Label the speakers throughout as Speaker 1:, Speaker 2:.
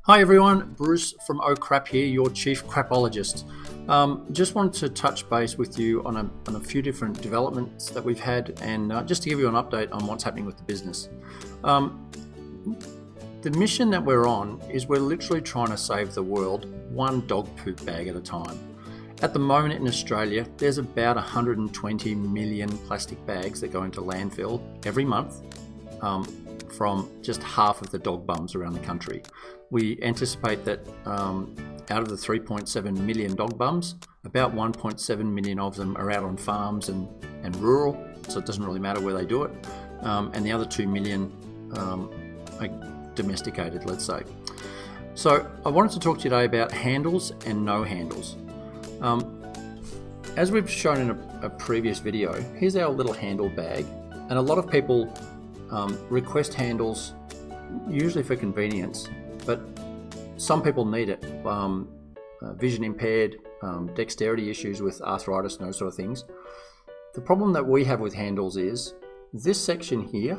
Speaker 1: Hi everyone, Bruce from Oh Crap here, your chief crapologist. Just wanted to touch base with you on a few different developments that we've had and just to give you an update on what's happening with the business. The mission that we're on is we're literally trying to save the world one dog poop bag at a time. At the moment in Australia, there's about 120 million plastic bags that go into landfill every month from just half of the dog bums around the country. We anticipate that out of the 3.7 million dog bums, about 1.7 million of them are out on farms and rural, so it doesn't really matter where they do it. And the other 2 million are domesticated, let's say. So I wanted to talk to you today about handles and no handles. As we've shown in a previous video, here's our little handle bag, and a lot of people request handles usually for convenience, but some people need it. Vision impaired, dexterity issues with arthritis and those sort of things. The problem that we have with handles is this section here,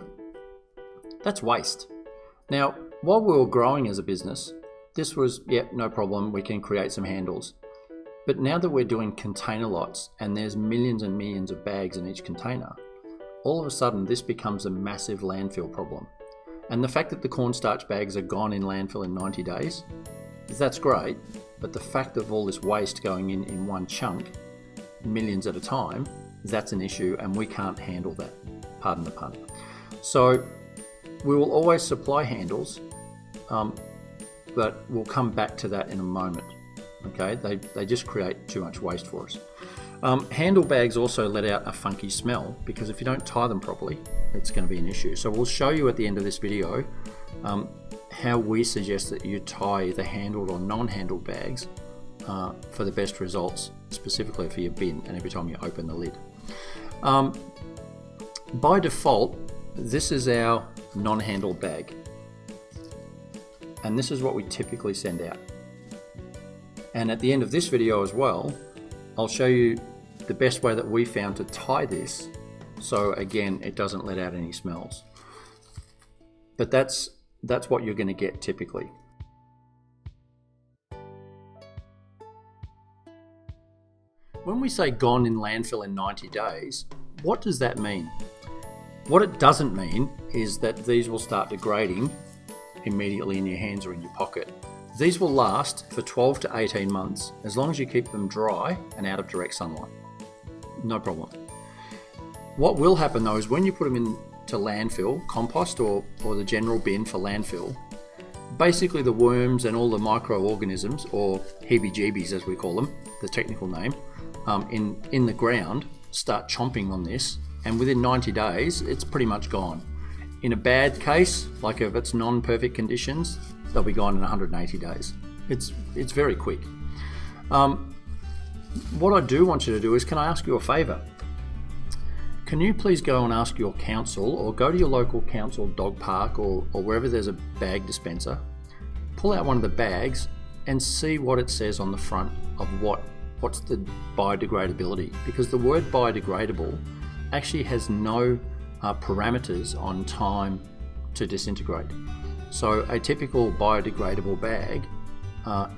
Speaker 1: that's waste. Now, while we were growing as a business, this was, no problem, we can create some handles. But now that we're doing container lots and there's millions and millions of bags in each container, all of a sudden this becomes a massive landfill problem. And the fact that the cornstarch bags are gone in landfill in 90 days, that's great, but the fact of all this waste going in one chunk, millions at a time, that's an issue and we can't handle that, pardon the pun. So we will always supply handles, but we'll come back to that in a moment. Okay, they just create too much waste for us. Handle bags also let out a funky smell because if you don't tie them properly, it's going to be an issue. So we'll show you at the end of this video how we suggest that you tie the handled or non-handled bags for the best results, specifically for your bin and every time you open the lid. By default, this is our non-handled bag, and this is what we typically send out. And at the end of this video as well, I'll show you the best way that we found to tie this so again it doesn't let out any smells. But that's what you're going to get typically. When we say gone in landfill in 90 days, what does that mean? What it doesn't mean is that these will start degrading immediately in your hands or in your pocket. These will last for 12 to 18 months as long as you keep them dry and out of direct sunlight. No problem. What will happen though is when you put them into landfill, compost or the general bin for landfill, basically the worms and all the microorganisms, or heebie-jeebies as we call them, the technical name, in the ground start chomping on this, and within 90 days it's pretty much gone. In a bad case, like if it's non-perfect conditions, they'll be gone in 180 days. It's very quick. What I do want you to do is, can I ask you a favour? Can you please go and ask your council, or go to your local council dog park or wherever there's a bag dispenser, pull out one of the bags and see what it says on the front of what's the biodegradability, because the word biodegradable actually has no parameters on time to disintegrate. So a typical biodegradable bag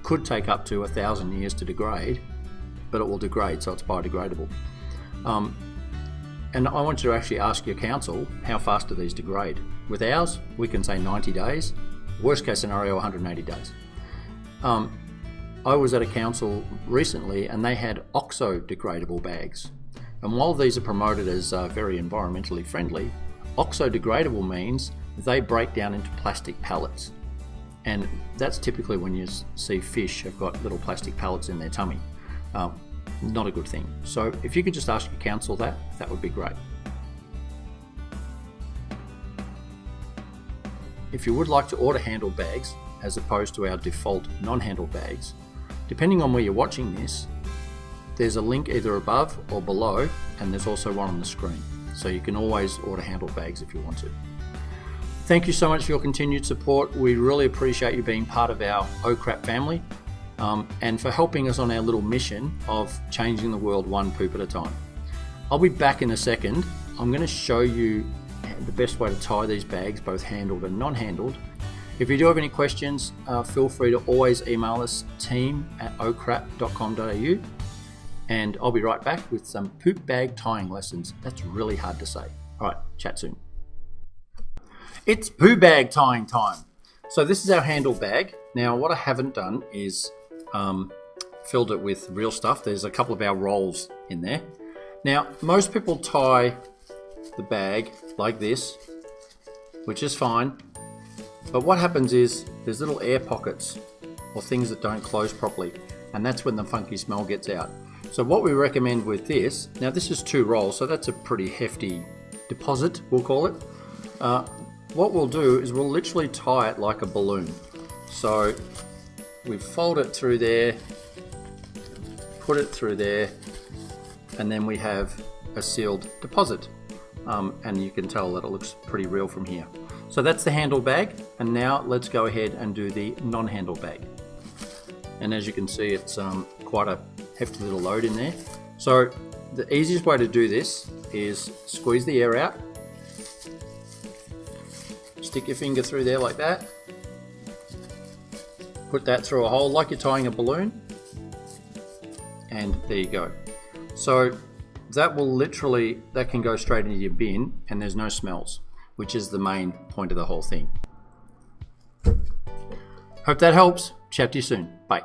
Speaker 1: could take up to 1,000 years to degrade, but it will degrade, so it's biodegradable. And I want you to actually ask your council, how fast do these degrade? With ours, we can say 90 days, worst case scenario 180 days. I was at a council recently and they had oxo-degradable bags. And while these are promoted as very environmentally friendly, oxo-degradable means they break down into plastic pellets. And that's typically when you see fish have got little plastic pellets in their tummy. Not a good thing. So if you could just ask your council that would be great. If you would like to order handled bags as opposed to our default non-handled bags, depending on where you're watching this, there's a link either above or below, and there's also one on the screen. So you can always order handled bags if you want to. Thank you so much for your continued support. We really appreciate you being part of our Oh Crap family and for helping us on our little mission of changing the world one poop at a time. I'll be back in a second. I'm going to show you the best way to tie these bags, both handled and non-handled, If you do have any questions, feel free to always email us, team@ocrap.com.au, and I'll be right back with some poop bag tying lessons. That's really hard to say. All right, chat soon. It's poo bag tying time. So this is our handle bag. Now what I haven't done is filled it with real stuff. There's a couple of our rolls in there. Now most people tie the bag like this, which is fine. But what happens is there's little air pockets or things that don't close properly, and that's when the funky smell gets out. So what we recommend with this, now this is 2 rolls, so that's a pretty hefty deposit, we'll call it. What we'll do is we'll literally tie it like a balloon. So we fold it through there, put it through there, and then we have a sealed deposit. And you can tell that it looks pretty real from here. So that's the handle bag, and now let's go ahead and do the non-handle bag. And as you can see, it's quite a hefty little load in there. So the easiest way to do this is squeeze the air out, stick your finger through there like that, put that through a hole like you're tying a balloon, and there you go. So that will literally, that can go straight into your bin and there's no smells, which is the main point of the whole thing. Hope that helps. Chat to you soon. Bye.